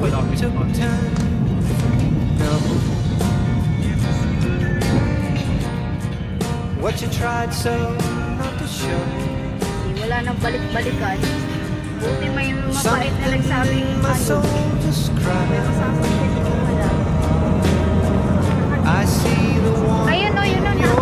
took time. No. What you tried so not to show. Wala nang balik-balikan. Buti may mabait na nagsabing My soul just cried. sasakit ko wala. I see the one Ayun o, yun o, in your